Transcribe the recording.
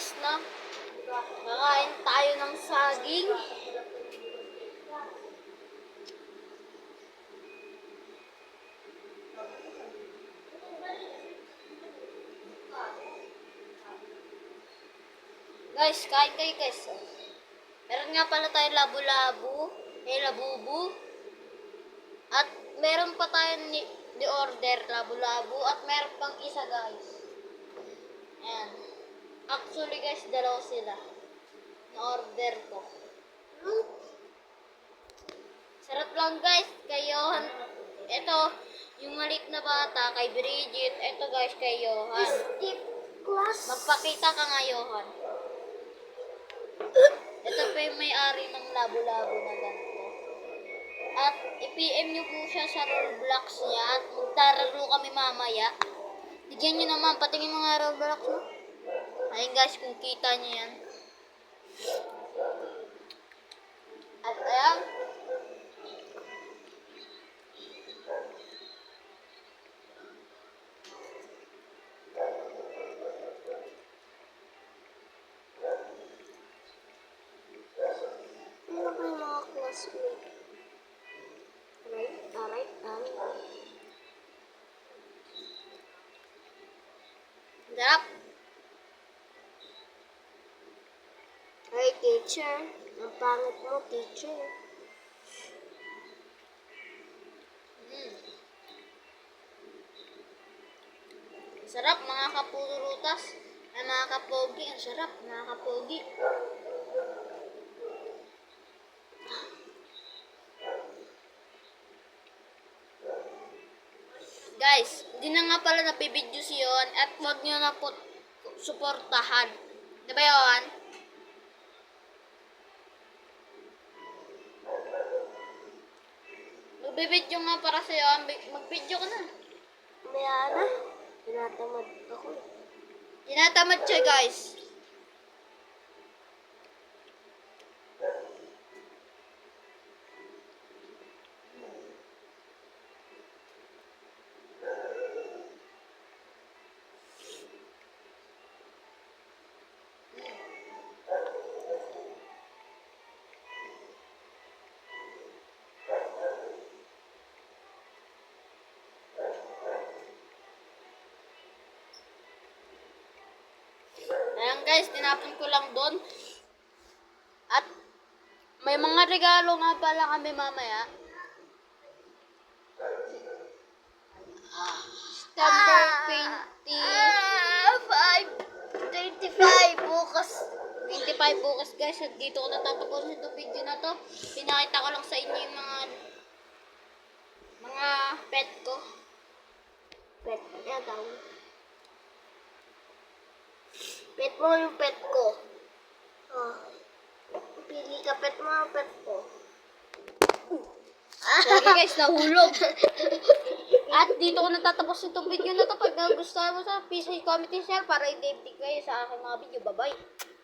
guys, no? Kakain tayo ng saging. Guys, kain kayo guys. Meron nga pala tayo labu-labu, labubu. At meron pa tayong ni-order labu-labu. At meron pang isa guys. Ayan. Actually guys, dalawa sila. Na-order ko. Sarap lang guys, kay Johan. Ito, yung maliit na bata, kay Bridget. Ito guys, kay Johan. Magpakita ka nga, Johan. Ito pa yung may-ari ng labo-labo na ganito. At i-PM nyo po siya sa Roblox niya. At magtararo kami mamaya. Bigyan nyo naman, patingin mga Roblox mo. Ayun guys, kung kita nyo yan. At ayan. Ano ba yung mga classmate? Alright. Sarap. Hey, teacher. Ang pangit mo, teacher. Sarap, mga kapurutas. Ay, mga kapogi. Ang sarap, mga kapogi. Guys, hindi na nga pala napibidyo si Yon at huwag nyo na po suportahan. Diba Yon? Magbibidyo nga para sa Yon. Magbidyo ka na. Maya na. Tinatamad ako. Tinatamad siya guys. Ayan guys, tinapon ko lang doon. At may mga regalo nga pala kami mamaya. September 25 bukas. 25 bukas guys. At dito ko natatapusin itong video na to. Pinakita ko lang sa inyo yung mga pet ko. Pet. Yan daw. Pet mo yung pet ko. Oh. Pili ka pet mo ang pet ko. Sorry guys, nahulog. At dito ko natatapos itong video na to. Pag nagustuhan mo sa please comment and share para i-update kayo sa aking mga video. Bye-bye.